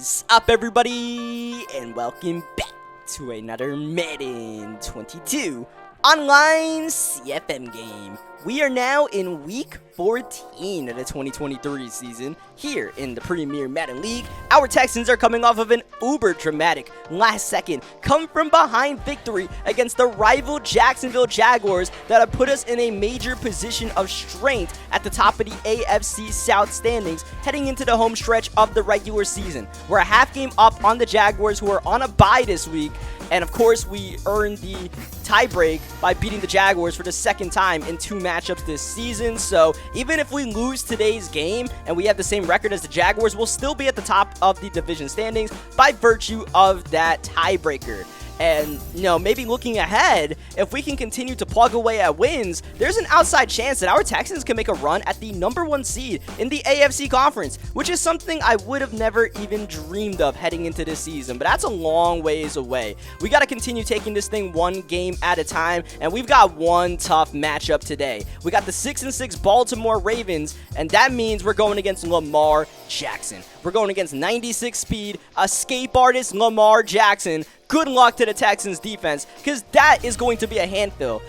is up, everybody, and welcome back to another Madden 22 online CFM game. We are now in week 14 of the 2023 season here in the Premier Madden League. Our Texans are coming off of an uber dramatic last second come from behind victory against the rival Jacksonville Jaguars that have put us in a major position of strength at the top of the AFC South standings heading into the home stretch of the regular season. We're a half game up on the Jaguars, who are on a bye this week. And of course, we earned the tiebreak by beating the Jaguars for the second time in 2 matchups this season. So even if we lose today's game and we have the same record as the Jaguars, we'll still be at the top of the division standings by virtue of that tiebreaker. And, maybe looking ahead, if we can continue to plug away at wins, there's an outside chance that our Texans can make a run at the #1 seed in the AFC Conference, which is something I would have never even dreamed of heading into this season. But that's a long ways away. We got to continue taking this thing one game at a time, and we've got one tough matchup today. We got the 6-6 Baltimore Ravens, and that means we're going against Lamar Jackson. We're going against 96 speed, escape artist Lamar Jackson. Good luck to the Texans defense, because that is going to be a handful.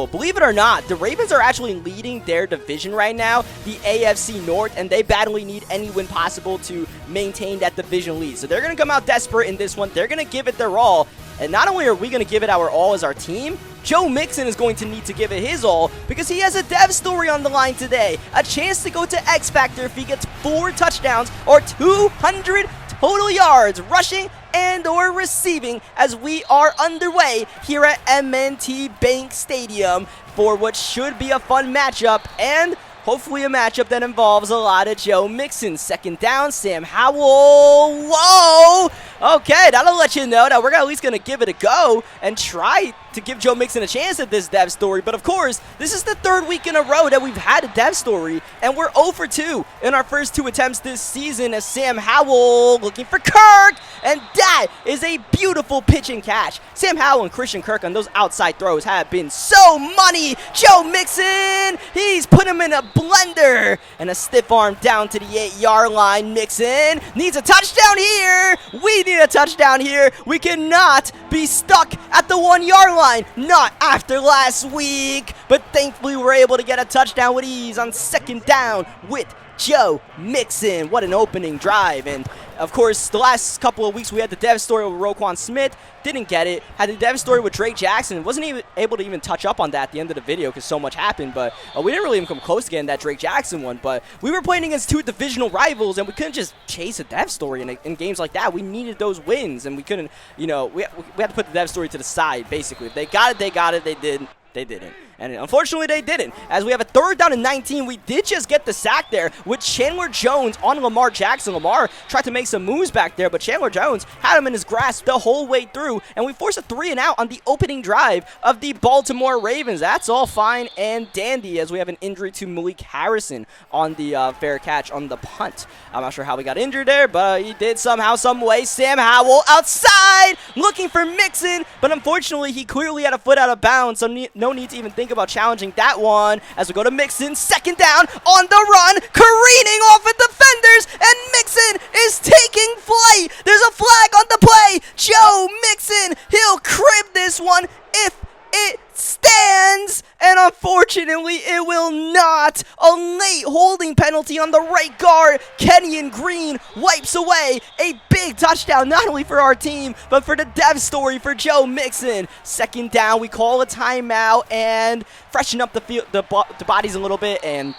Believe it or not, the Ravens are actually leading their division right now, the AFC North, and they badly need any win possible to maintain that division lead. So they're going to come out desperate in this one. They're going to give it their all. And not only are we going to give it our all as our team, Joe Mixon is going to need to give it his all because he has a dev story on the line today. A chance to go to X Factor if he gets 4 touchdowns or 200 total yards rushing and or receiving as we are underway here at M&T Bank Stadium for what should be a fun matchup and hopefully a matchup that involves a lot of Joe Mixon. Second down, Sam Howell. Whoa! Okay, that'll let you know that we're at least going to give it a go and try to give Joe Mixon a chance at this dev story. But of course, this is the 3rd week in a row that we've had a dev story, and we're 0 for 2 in our first 2 attempts this season as Sam Howell looking for Kirk, and that is a beautiful pitch and catch. Sam Howell and Christian Kirk on those outside throws have been so money. Joe Mixon, he's put him in a blender, and a stiff arm down to the 8-yard line. Mixon needs a touchdown here. We need a touchdown here. We cannot be stuck at the 1-yard line. Not after last week. But thankfully, we're able to get a touchdown with ease on second down with Joe Mixon. What an opening drive. And of course, the last couple of weeks we had the dev story with Roquan Smith. Didn't get it. Had the dev story with Drake Jackson. Wasn't even able to even touch up on that at the end of the video because so much happened. But we didn't really even come close to getting that Drake Jackson one. But we were playing against 2 divisional rivals, and we couldn't just chase a dev story in games like that. We needed those wins, and we couldn't, we had to put the dev story to the side, basically. If they got it, they got it. They didn't. They didn't. And unfortunately, they didn't. As we have a 3rd down and 19, we did just get the sack there with Chandler Jones on Lamar Jackson. Lamar tried to make some moves back there, but Chandler Jones had him in his grasp the whole way through, and we forced a 3 and out on the opening drive of the Baltimore Ravens. That's all fine and dandy as we have an injury to Malik Harrison on the fair catch on the punt. I'm not sure how we got injured there, but he did somehow, some way. Sam Howell outside looking for Mixon, but unfortunately, he clearly had a foot out of bounds, so no need to even think about challenging that one as we go to Mixon. Second down on the run, careening off at defenders, and Mixon is taking flight. There's a flag on the play. Joe Mixon, he'll crib this one if it stands, and unfortunately it will not. A late holding penalty on the right guard. Kenyon Green wipes away a big touchdown, not only for our team but for the dev story for Joe Mixon. Second down, we call a timeout and freshen up the field, the bodies a little bit, and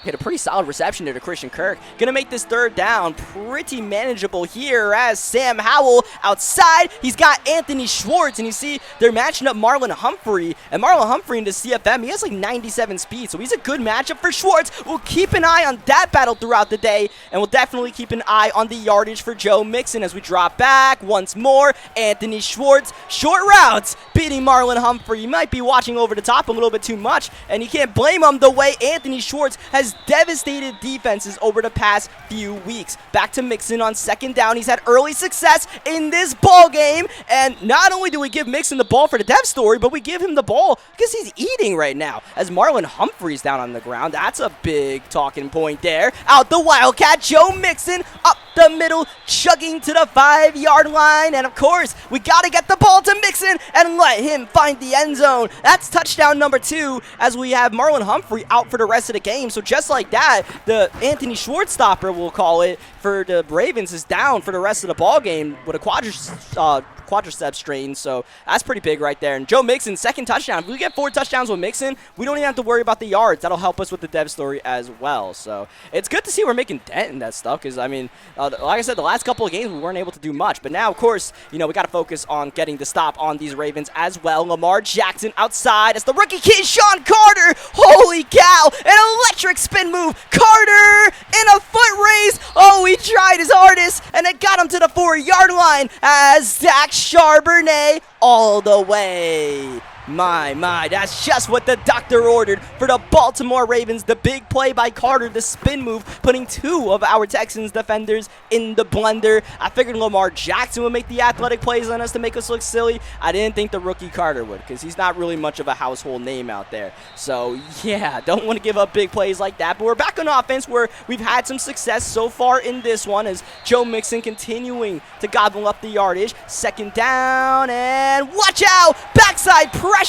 hit a pretty solid reception there to Christian Kirk. Gonna make this 3rd down pretty manageable here as Sam Howell outside. He's got Anthony Schwartz, and you see they're matching up Marlon Humphrey. And Marlon Humphrey in the CFM, he has like 97 speed, so he's a good matchup for Schwartz. We'll keep an eye on that battle throughout the day, and we'll definitely keep an eye on the yardage for Joe Mixon as we drop back once more. Anthony Schwartz, short routes, beating Marlon Humphrey. You might be watching over the top a little bit too much, and you can't blame him the way Anthony Schwartz has devastated defenses over the past few weeks. Back to Mixon on second down. He's had early success in this ball game, and not only do we give Mixon the ball for the dev story, but we give him the ball because he's eating right now as Marlon Humphrey's down on the ground. That's a big talking point there. Out the Wildcat, Joe Mixon up the middle, chugging to the 5-yard line. And of course, we got to get the ball to Mixon and let him find the end zone. That's touchdown number 2 as we have Marlon Humphrey out for the rest of the game. So just like that, the Anthony Schwartz stopper, we'll call it, for the Ravens is down for the rest of the ball game with a quadricep strain, so that's pretty big right there. And Joe Mixon, second touchdown. If we get 4 touchdowns with Mixon, we don't even have to worry about the yards. That'll help us with the dev story as well. So it's good to see we're making dent in that stuff because, I mean, like I said, the last couple of games we weren't able to do much. But now, of course, you know, we got to focus on getting the stop on these Ravens as well. Lamar Jackson outside as the rookie kid, Sean Carter. Holy cow, an electric spin move. Carter in a foot race. Oh, he tried his hardest, and it got him to the 4-yard line as Zach Charbonnet all the way. My, that's just what the doctor ordered for the Baltimore Ravens. The big play by Carter, the spin move, putting 2 of our Texans defenders in the blender. I figured Lamar Jackson would make the athletic plays on us to make us look silly. I didn't think the rookie Carter would because he's not really much of a household name out there. So, yeah, don't want to give up big plays like that. But we're back on offense where we've had some success so far in this one as Joe Mixon continuing to gobble up the yardage. Second down, and watch out! Backside pressure.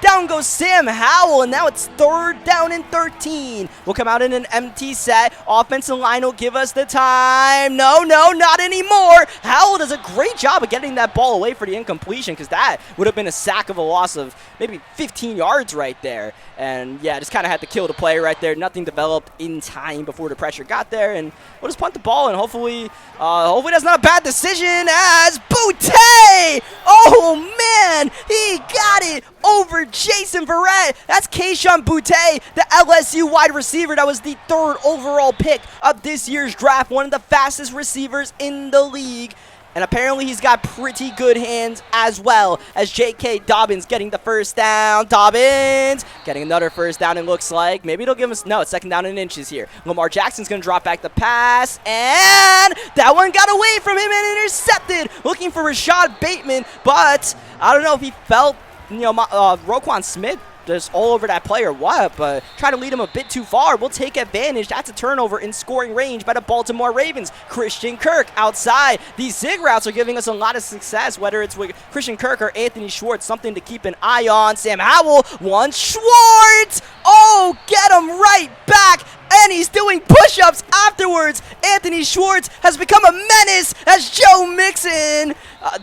Down goes Sam Howell, and now it's 3rd down and 13. We'll come out in an empty set. Offensive line will give us the time. No, not anymore. Howell does a great job of getting that ball away for the incompletion because that would have been a sack of a loss of maybe 15 yards right there. And, yeah, just kind of had to kill the play right there. Nothing developed in time before the pressure got there. And we'll just punt the ball, and hopefully that's not a bad decision as Boutte! Oh, man! He got it over Jason Verrett. That's Kayshon Boutte, the LSU wide receiver that was the 3rd overall pick of this year's draft. One of the fastest receivers in the league. And apparently he's got pretty good hands as well as J.K. Dobbins getting the first down. Dobbins getting another first down, it looks like. Maybe it'll give us, no, it's 2nd down and inches here. Lamar Jackson's going to drop back the pass, and that one got away from him and intercepted. Looking for Rashad Bateman, but I don't know if he felt, you know, Roquan Smith just all over that play or what, but try to lead him a bit too far. We'll take advantage. That's a turnover in scoring range by the Baltimore Ravens. Christian Kirk outside. These zig routes are giving us a lot of success, whether it's with Christian Kirk or Anthony Schwartz, something to keep an eye on. Sam Howell wants Schwartz. Oh, get him right back. And he's doing push-ups afterwards. Anthony Schwartz has become a menace as Joe Mixon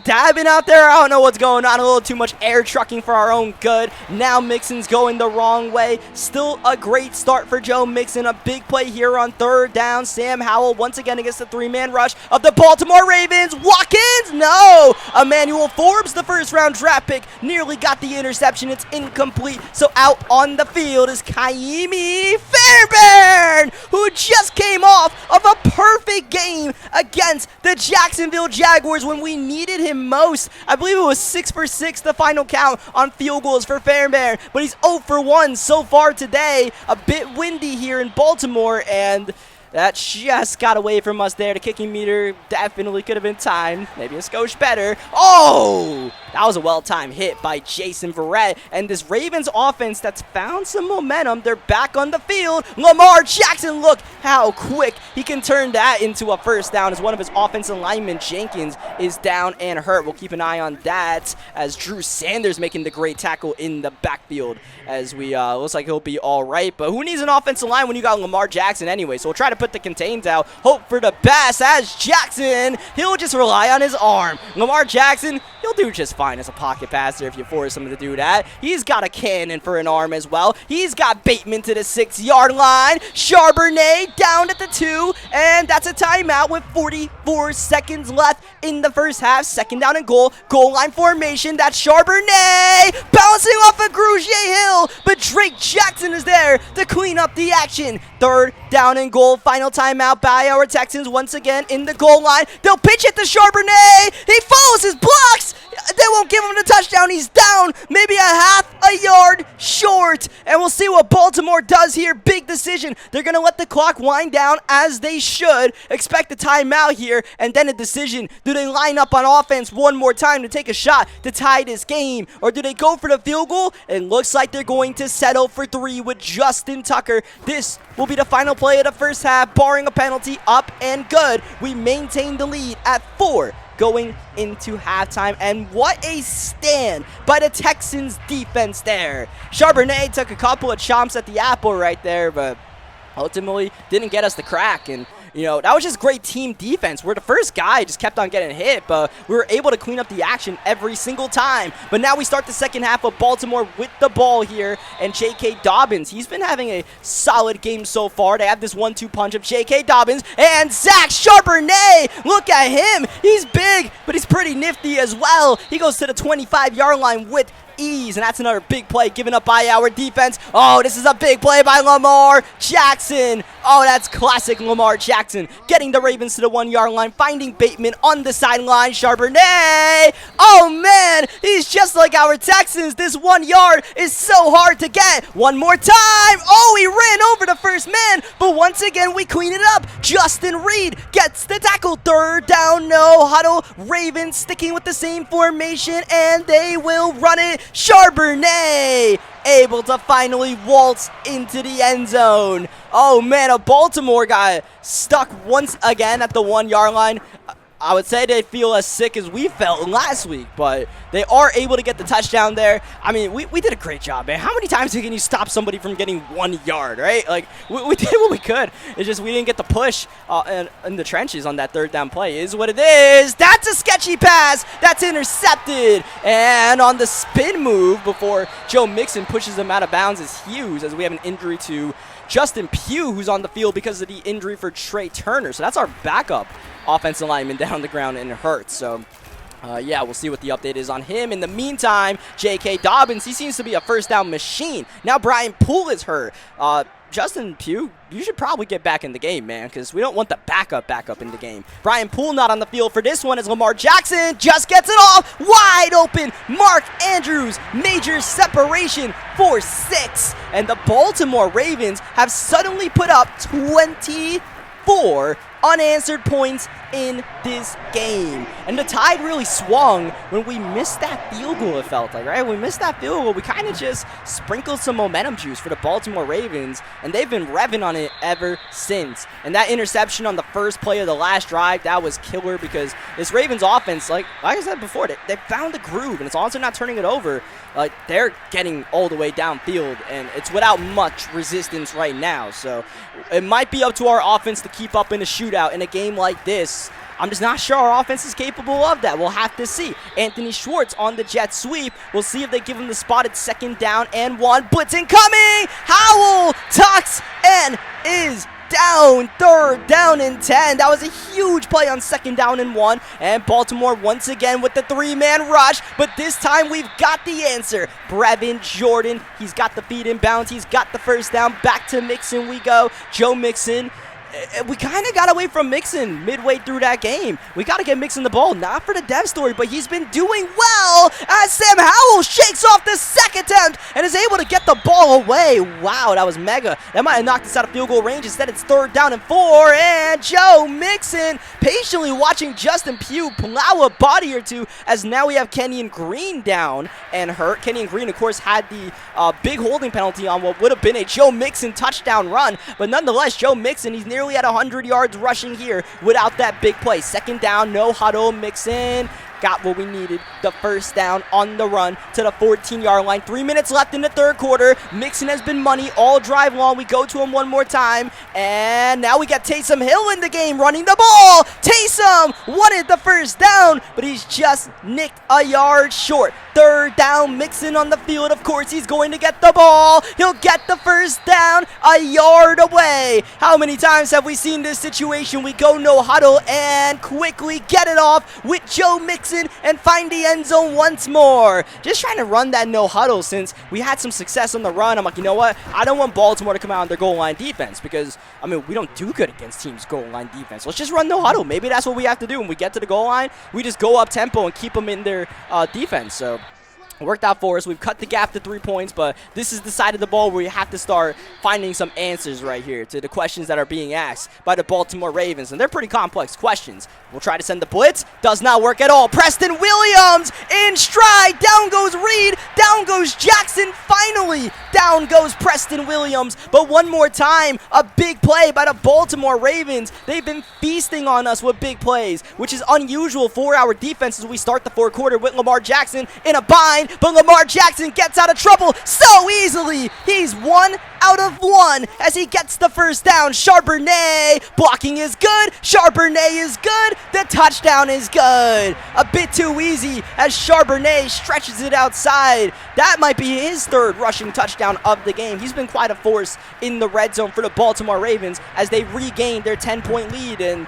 dabbing out there. I don't know what's going on. A little too much air trucking for our own good. Now Mixon's going the wrong way. Still a great start for Joe Mixon. A big play here on 3rd down. Sam Howell once again against the 3-man rush of the Baltimore Ravens. Watkins? No. Emmanuel Forbes, the 1st-round draft pick, nearly got the interception. It's incomplete. So out on the field is Kaimi Fairbairn, who just came off of a perfect game against the Jacksonville Jaguars when we needed him most. I believe it was 6 for 6, the final count on field goals for Fairbairn, but he's 0 for 1 so far today. A bit windy here in Baltimore, and that just got away from us there. The kicking meter definitely could have been timed. Maybe a skosh better. Oh! That was a well-timed hit by Jason Verrett. And this Ravens offense that's found some momentum. They're back on the field. Lamar Jackson, look how quick he can turn that into a first down as one of his offensive linemen, Jenkins, is down and hurt. We'll keep an eye on that as Drew Sanders making the great tackle in the backfield as we looks like he'll be all right. But who needs an offensive line when you got Lamar Jackson anyway? So we'll try to put the contains out. Hope for the best as Jackson, he'll just rely on his arm. Lamar Jackson, he'll do just fine as a pocket passer if you force him to do that. He's got a cannon for an arm as well. He's got Bateman to the 6-yard line. Charbonnet down at the 2, and that's a timeout with 44 seconds left in the first half. 2nd down and goal. Goal line formation. That's Charbonnet bouncing off of Grugier Hill, but Drake Jackson is there to clean up the action. 3rd down and goal. Final timeout by our Texans once again in the goal line. They'll pitch it to Charbonnet. He follows his blocks, They won't give him the touchdown. He's down maybe a half a yard short. And we'll see what Baltimore does here. Big decision. They're going to let the clock wind down as they should. Expect a timeout here and then a decision. Do they line up on offense one more time to take a shot to tie this game? Or do they go for the field goal? It looks like they're going to settle for 3 with Justin Tucker. This will be the final play of the first half, barring a penalty. Up and good. We maintain the lead at 4 going into halftime, and what a stand by the Texans defense there. Charbonnet took a couple of chomps at the apple right there, but ultimately didn't get us the crack. And you know, that was just great team defense, where the first guy just kept on getting hit, but we were able to clean up the action every single time. But now we start the second half of Baltimore with the ball here, and J.K. Dobbins, he's been having a solid game so far. They have this 1-2 punch of J.K. Dobbins and Zach Charbonnet. Look at him. He's big, but he's pretty nifty as well. He goes to the 25-yard line with ease, and that's another big play given up by our defense. Oh, this is a big play by Lamar Jackson. Oh, that's classic Lamar Jackson, getting the Ravens to the 1-yard line, finding Bateman on the sideline. Charbonnet, oh man, he's just like our Texans. This 1 yard is so hard to get. One more time. Oh, he ran over the first man, but once again we clean it up. Justin Reed gets the tackle. Third down, no huddle. Ravens sticking with the same formation, and they will run it. Charbonnet able to finally waltz into the end zone. Oh man, a Baltimore guy stuck once again at the 1-yard line. I would say they feel as sick as we felt last week, but they are able to get the touchdown there. I mean, we did a great job, man. How many times can you stop somebody from getting 1 yard, right? Like, we did what we could. It's just we didn't get the push in the trenches on that third down play is what it is. That's a sketchy pass. That's intercepted. And on the spin move before Joe Mixon pushes him out of bounds is Hughes, as we have an injury to Justin Pugh, who's on the field because of the injury for Trey Turner. So that's our backup offensive lineman down the ground and hurt. So yeah, we'll see what the update is on him. In the meantime, J.K. Dobbins, he seems to be a first down machine. Now Brian Poole is hurt. Justin Pugh, you should probably get back in the game, man, because we don't want the backup in the game. Brian Poole not on the field for this one as Lamar Jackson just gets it off. Wide open. Mark Andrews, major separation for 6. And the Baltimore Ravens have suddenly put up 24 unanswered points in this game. And the tide really swung when we missed that field goal, it felt like, right? When we missed that field goal, we kind of just sprinkled some momentum juice for the Baltimore Ravens, and they've been revving on it ever since. And that interception on the first play of the last drive, that was killer, because this Ravens offense, like I said before, they found the groove, and as long as they're not turning it over, they're getting all the way downfield, and it's without much resistance right now. So it might be up to our offense to keep up in a shootout in a game like this. I'm just not sure our offense is capable of that. We'll have to see. Anthony Schwartz on the jet sweep. We'll see if they give him the spot at 2nd down and 1. Blitz incoming! Howell tucks and is down. 3rd down and 10. That was a huge play on 2nd down and 1. And Baltimore once again with the 3-man rush. But this time we've got the answer. Brevin Jordan. He's got the feet in bounds. He's got the first down. Back to Mixon we go. Joe Mixon. We kind of got away from Mixon midway through that game. We got to get Mixon the ball, not for the dev story, but he's been doing well as Sam Howell shakes off the 2nd attempt and is able to get the ball away. Wow, that was mega. That might have knocked us out of field goal range. Instead, it's 3rd down and 4, and Joe Mixon patiently watching Justin Pugh plow a body or two, as now we have Kenyon Green down and hurt. Kenyon Green, of course, had the big holding penalty on what would have been a Joe Mixon touchdown run, but nonetheless, Joe Mixon, he's nearly at 100 yards rushing here without that big play. 2nd down, no huddle. Mixon got what we needed. The first down on the run to the 14-yard line. 3 minutes left in the 3rd quarter. Mixon has been money all drive long. We go to him one more time, and now we got Taysom Hill in the game running the ball. Taysom wanted the first down, but he's just nicked a yard short. 3rd down, Mixon on the field. Of course, he's going to get the ball. He'll get the first down a yard away. How many times have we seen this situation? We go no huddle and quickly get it off with Joe Mixon and find the end zone once more. Just trying to run that no huddle since we had some success on the run. I'm like, you know what? I don't want Baltimore to come out on their goal line defense, because, I mean, we don't do good against teams' goal line defense. Let's just run no huddle. Maybe that's what we have to do. When we get to the goal line, we just go up tempo and keep them in their defense. So it worked out for us. We've cut the gap to 3 points, but this is the side of the ball where you have to start finding some answers right here to the questions that are being asked by the Baltimore Ravens, and they're pretty complex questions. We'll try to send the blitz. Does not work at all. Preston Williams in stride. Down goes Reed. Down goes Jackson. Finally, down goes Preston Williams. But one more time, a big play by the Baltimore Ravens. They've been feasting on us with big plays, which is unusual for our defense as we start the fourth quarter with Lamar Jackson in a bind. But Lamar Jackson gets out of trouble so easily. He's 1 out of 1 as he gets the first down. Charbonnet blocking is good. Charbonnet is good. The touchdown is good. A bit too easy as Charbonnet stretches it outside. That might be his third rushing touchdown of the game. He's been quite a force in the red zone for the Baltimore Ravens as they regain their 10-point lead. And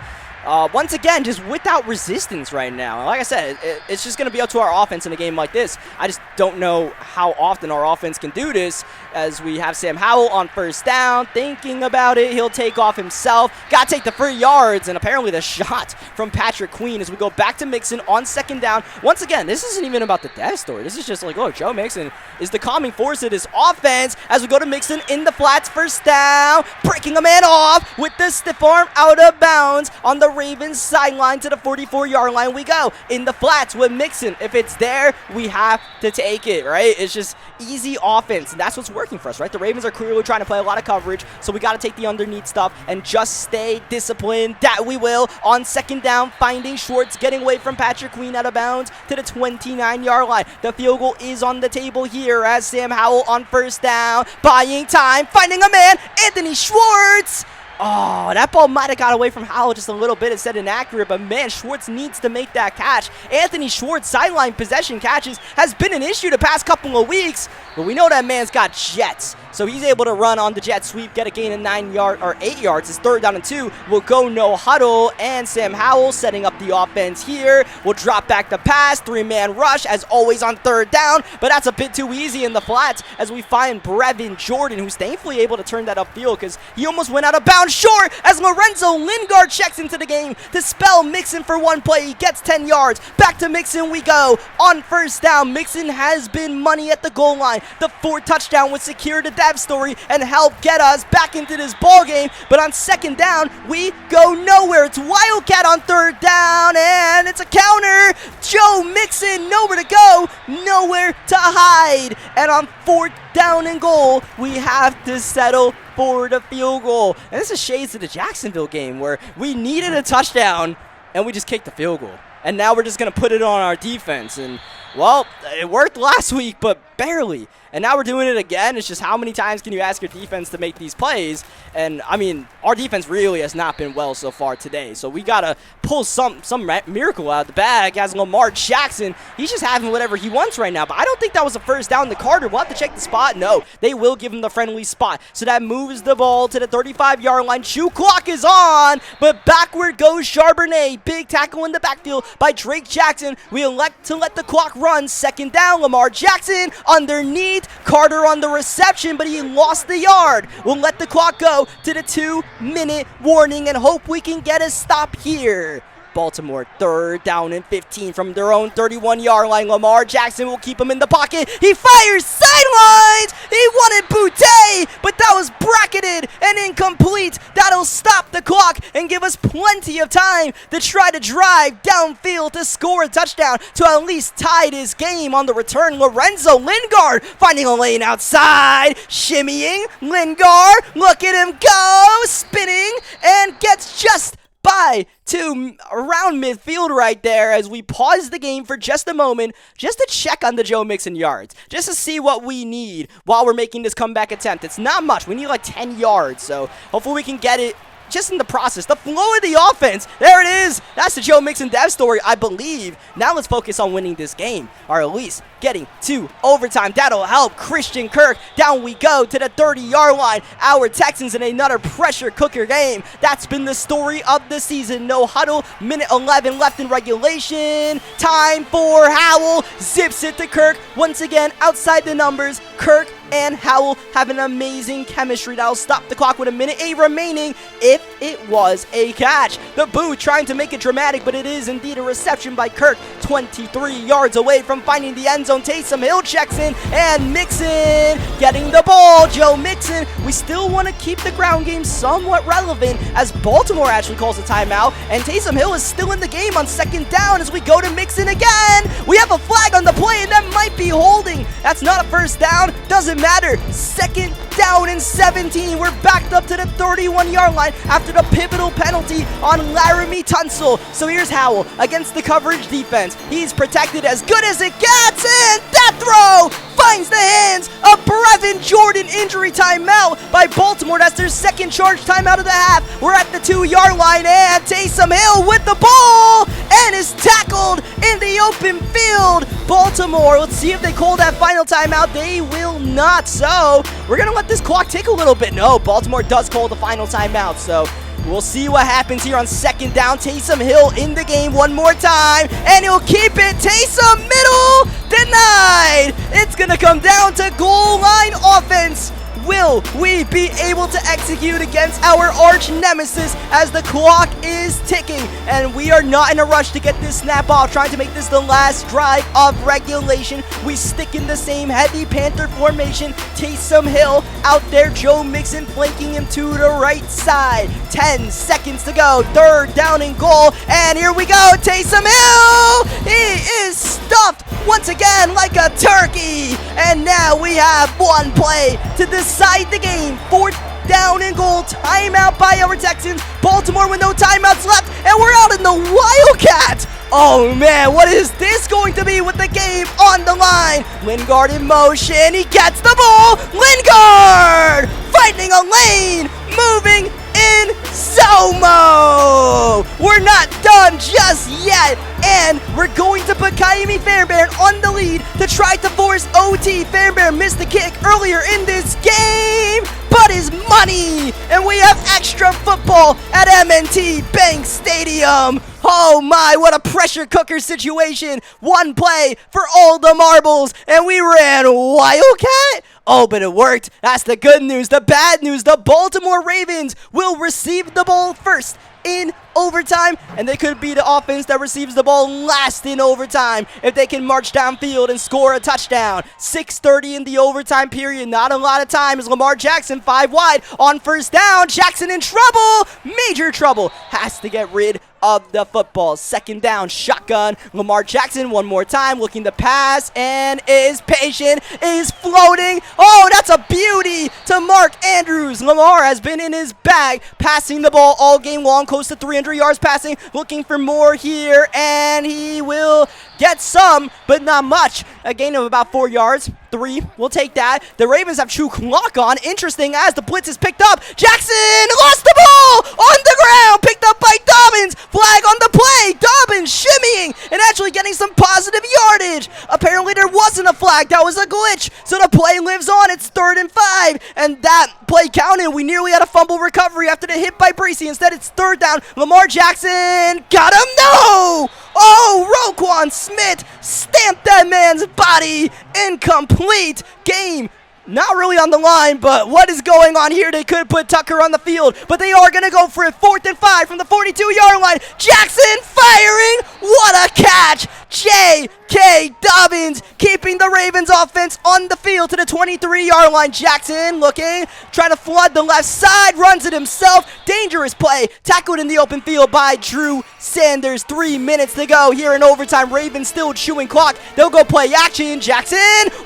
once again, just without resistance right now. Like I said, it's just going to be up to our offense in a game like this. I just don't know how often our offense can do this as we have Sam Howell on first down. Thinking about it, he'll take off himself. Got to take the 3 yards, and apparently the shot from Patrick Queen as we go back to Mixon on second down. Once again, this isn't even about the death story. This is just like, oh, Joe Mixon is the calming force of this offense as we go to Mixon in the flats, first down. Breaking a man off with the stiff arm out of bounds on the Ravens sideline to the 44-yard line we go. In the flats with Mixon. If it's there, we have to take it, right? It's just easy offense, and that's what's working for us, right? The Ravens are clearly trying to play a lot of coverage, so we got to take the underneath stuff and just stay disciplined. That we will. On second down, finding Schwartz, getting away from Patrick Queen out of bounds to the 29-yard line. The field goal is on the table here as Sam Howell on first down, buying time, finding a man, Anthony Schwartz. Oh, that ball might have got away from Howell just a little bit. It said inaccurate, but man, Schwartz needs to make that catch. Anthony Schwartz, sideline possession catches, has been an issue the past couple of weeks, but we know that man's got jets. So he's able to run on the jet sweep, get a gain of 8 yards. It's third down and 2. We'll go no huddle, and Sam Howell setting up the offense here. We'll drop back the pass, 3-man rush, as always on third down, but that's a bit too easy in the flats as we find Brevin Jordan, who's thankfully able to turn that upfield because he almost went out of bounds short as Lorenzo Lingard checks into the game to spell Mixon for one play. He gets 10 yards. Back to Mixon we go. On first down, Mixon has been money at the goal line. The 4th touchdown would secure the dev story and help get us back into this ball game. But on second down, we go nowhere. It's Wildcat on third down, and it's a counter. Joe Mixon, nowhere to go, nowhere to hide. And on 4th down and goal, we have to settle for the field goal. And this is shades of the Jacksonville game where we needed a touchdown and we just kicked the field goal. And now we're just going to put it on our defense. And, well, it worked last week, but barely. And now we're doing it again. It's just how many times can you ask your defense to make these plays? And, I mean, our defense really has not been well so far today. So we got to pull some miracle out of the bag. As Lamar Jackson, he's just having whatever he wants right now. But I don't think that was a first down to Carter. We'll have to check the spot. No, they will give him the friendly spot. So that moves the ball to the 35-yard line. Shoe clock is on, but backward goes Charbonnet. Big tackle in the backfield by Drake Jackson. We elect to let the clock run. Second down, Lamar Jackson underneath. Carter on the reception, but he lost the yard. We'll let the clock go to the 2-minute warning and hope we can get a stop here. Baltimore, third down and 15 from their own 31-yard line. Lamar Jackson will keep him in the pocket. He fires sidelines. He wanted Boutte, but that was bracketed and incomplete. That'll stop the clock and give us plenty of time to try to drive downfield to score a touchdown to at least tie this game on the return. Lorenzo Lingard finding a lane outside, shimmying. Lingard, look at him go, spinning, and gets just by to around midfield right there as we pause the game for just a moment just to check on the Joe Mixon yards, just to see what we need while we're making this comeback attempt. It's not much. We need like 10 yards, so hopefully we can get it just in the process. The flow of the offense, there it is. That's the Joe Mixon dev story, I believe. Now let's focus on winning this game, or at least getting to overtime. That'll help Christian Kirk. Down we go to the 30-yard line. Our Texans in another pressure cooker game. That's been the story of the season. No huddle, minute 11 left in regulation. Time for Howell. Zips it to Kirk. Once again, outside the numbers. Kirk and Howell have an amazing chemistry that'll stop the clock with 1:08 remaining if it was a catch. The boo trying to make it dramatic, but it is indeed a reception by Kirk, 23 yards away from finding the end zone. Taysom Hill checks in, and Mixon getting the ball. Joe Mixon, we still want to keep the ground game somewhat relevant as Baltimore actually calls a timeout, and Taysom Hill is still in the game on second down as we go to Mixon again. We have a flag on the play, and that might be holding. That's not a first down. Doesn't matter. Second down and 17. We're backed up to the 31-yard line after the pivotal penalty on Laramie Tunsil. So here's Howell against the coverage defense. He's protected as good as it gets, and that throw finds the hands of Brevin Jordan. Injury timeout by Baltimore. That's their second charge timeout of the half. We're at the 2-yard line, and Taysom Hill with the ball and is tackled in the open field. Baltimore, let's see if they call that final timeout. They will not, so we're going to let this clock tick a little bit. No, Baltimore does call the final timeout, so we'll see what happens here on second down. Taysom Hill in the game one more time, and he'll keep it. Taysom middle, denied. It's going to come down to goal line offense. Will we be able to execute against our arch nemesis as the clock is ticking? And we are not in a rush to get this snap off, trying to make this the last drive of regulation. We stick in the same heavy Panther formation. Taysom Hill out there, Joe Mixon flanking him to the right side. 10 seconds to go, third down and goal, and here we go. Taysom Hill, he is stuffed once again like a turkey, and now we have one play to decide the game. Fourth down and goal, timeout by our Texans. Baltimore with no timeouts left, and we're out in the Wildcat. Oh man, what is this going to be with the game on the line? Lingard in motion, he gets the ball. Lingard finding a lane, moving in slow-mo. We're not done just yet, and we're going to put Kaimi Fairbairn on the lead to try to force OT. Fairbairn missed the kick earlier in this game, but his money, and we have extra football at M&T Bank Stadium. Oh my, what a pressure cooker situation. One play for all the marbles, and we ran Wildcat. Oh, but it worked. That's the good news. The bad news, the Baltimore Ravens will receive the ball first in overtime, and they could be the offense that receives the ball last in overtime if they can march downfield and score a touchdown. 6:30 in the overtime period. Not a lot of time as Lamar Jackson 5 wide on first down. Jackson in trouble, major trouble. Has to get rid of the football. Second down, shotgun. Lamar Jackson one more time looking to pass and is patient, is floating. Oh, that's a beauty to Mark Andrews. Lamar has been in his bag, passing the ball all game long, close to 300 yards passing, looking for more here, and he will get some, but not much. A gain of about 4 yards. 3, we'll take that. The Ravens have true clock on. Interesting as the blitz is picked up. Jackson lost the ball on the ground, picked up by Dobbins. Flag on the play. Dobbins shimmying and actually getting some positive yardage. Apparently there wasn't a flag. That was a glitch. So the play lives on. It's 3rd and 5, and that play counted. We nearly had a fumble recovery after the hit by Breesy. Instead, it's 3rd down. Lamar Jackson got him. No! Oh, Roquan Smith stamped that man's body. Incomplete. Game not really on the line, but what is going on here? They could put Tucker on the field, but they are going to go for it. 4th and 5 from the 42-yard line. Jackson firing. What a catch. J.K. Dobbins keeping the Ravens offense on the field to the 23-yard line. Jackson looking, trying to flood the left side, runs it himself. Dangerous play, tackled in the open field by Drew Sanders. 3 minutes to go here in overtime. Ravens still chewing clock. They'll go play action. Jackson,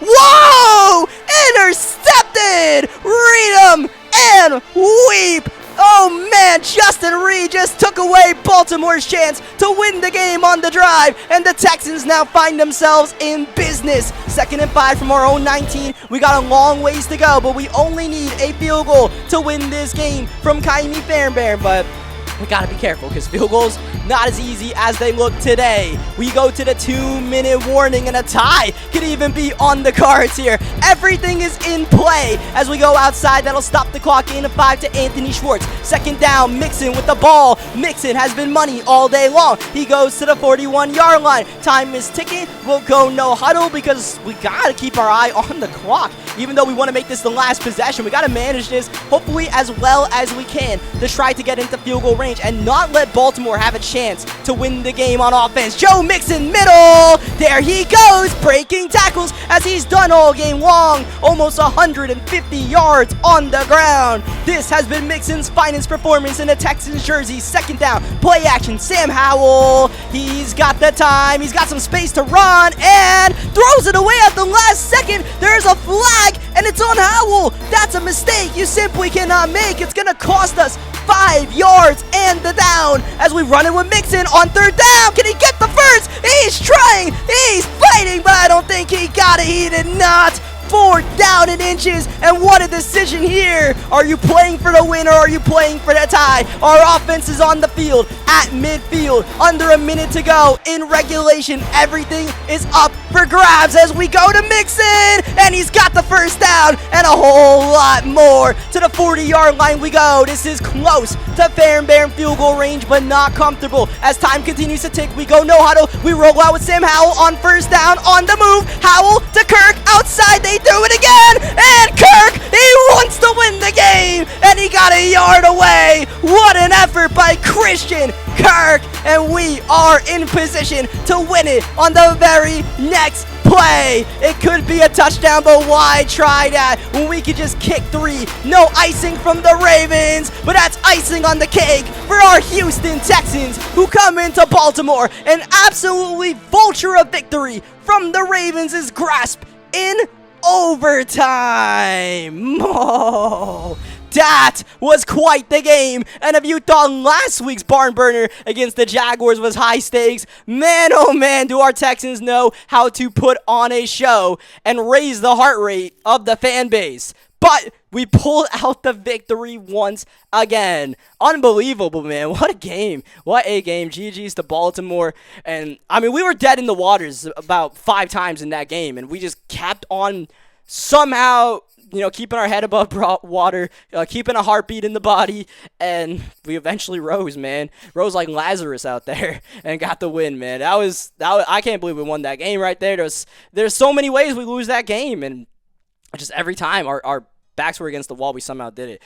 whoa! Intercepted! Read 'em and weep. Oh man, Justin Reed just took away Baltimore's chance to win the game on the drive, and the Texans now find themselves in business. 2nd and 5 from our own 19. We got a long ways to go, but we only need a field goal to win this game from Kaimi Fairbairn, but we gotta be careful because field goals not as easy as they look today. We go to the 2-minute warning, and a tie could even be on the cards here. Everything is in play as we go outside. That'll stop the clock. Gain of 5 to Anthony Schwartz. Second down, Mixon with the ball. Mixon has been money all day long. He goes to the 41-yard line. Time is ticking. We'll go no huddle because we gotta keep our eye on the clock. Even though we want to make this the last possession, we gotta manage this hopefully as well as we can to try to get into field goal range and not let Baltimore have a chance to win the game on offense. Joe Mixon, middle. There he goes, breaking tackles as he's done all game long. Almost 150 yards on the ground. This has been Mixon's finest performance in a Texans jersey. Second down, play action, Sam Howell. He's got the time. He's got some space to run and throws it away at the last second. There's a flag and it's on Howell. That's a mistake you simply cannot make. It's going to cost us 5 yards and the down as we run it with Mixon on third down. Can he get the first? He's trying. He's fighting, but I don't think he got it. He did not. 4th down and inches, and what a decision here. Are you playing for the win or are you playing for the tie? Our offense is on the field at midfield, under a minute to go in regulation. Everything is up for grabs as we go to Mixon, and he's got the first down and a whole lot more. To the 40-yard line we go. This is close to fair and bare field goal range, but not comfortable. As time continues to tick, we go no huddle. We roll out with Sam Howell on first down, on the move. Howell to Kirk, outside. They do it again, and Kirk, he wants to win the game, and he got a yard away. What an effort by Christian Kirk, and we are in position to win it on the very next play. It could be a touchdown, but why try that when we could just kick 3? No icing from the Ravens, but that's icing on the cake for our Houston Texans, who come into Baltimore and absolutely vulture a victory from the Ravens' grasp in overtime. Oh, that was quite the game. And if you thought last week's barn burner against the Jaguars was high stakes, man, oh man, do our Texans know how to put on a show and raise the heart rate of the fan base. But we pulled out the victory once again. Unbelievable, man. What a game. What a game. GG's to Baltimore. And, I mean, we were dead in the waters about 5 times in that game. And we just kept on somehow, keeping our head above water, keeping a heartbeat in the body. And we eventually rose, man. Rose like Lazarus out there and got the win, man. That was I can't believe we won that game right there. There's so many ways we lose that game. And just every time our backs were against the wall, we somehow did it.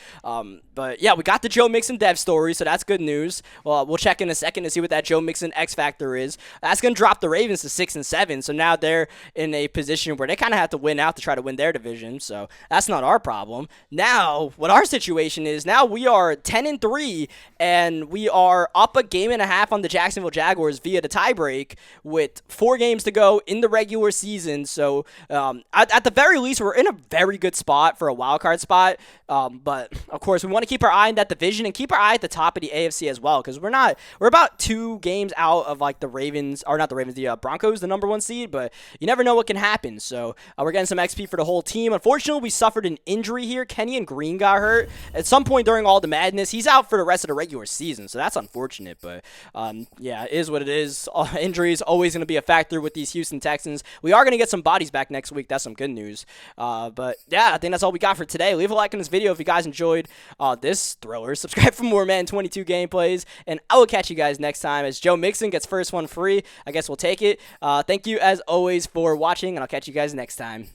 But yeah, we got the Joe Mixon dev story, so that's good news. Well, we'll check in a second to see what that Joe Mixon X factor is. That's going to drop the Ravens to 6-7, so now they're in a position where they kind of have to win out to try to win their division, so that's not our problem. Now, what our situation is, now we are 10-3, and we are up a game and a half on the Jacksonville Jaguars via the tiebreak with 4 games to go in the regular season, so at the very least, we're in a very good spot for a wild card spot, but of course we want to keep our eye on that division and keep our eye at the top of the AFC as well, because we're about 2 games out of like the Broncos, the number 1 seed, but you never know what can happen. So we're getting some XP for the whole team. Unfortunately, we suffered an injury here. Kenyon Green got hurt at some point during all the madness. He's out for the rest of the regular season, so that's unfortunate, but yeah, it is what it is. Injuries always going to be a factor with these Houston Texans. We are going to get some bodies back next week. That's some good news. But yeah, I think that's all we got for today. Leave a like on this video if you guys enjoyed this thriller. Subscribe for more Madden 22 gameplays, and I will catch you guys next time as Joe Mixon gets first one free. I guess we'll take it. Thank you as always for watching, and I'll catch you guys next time.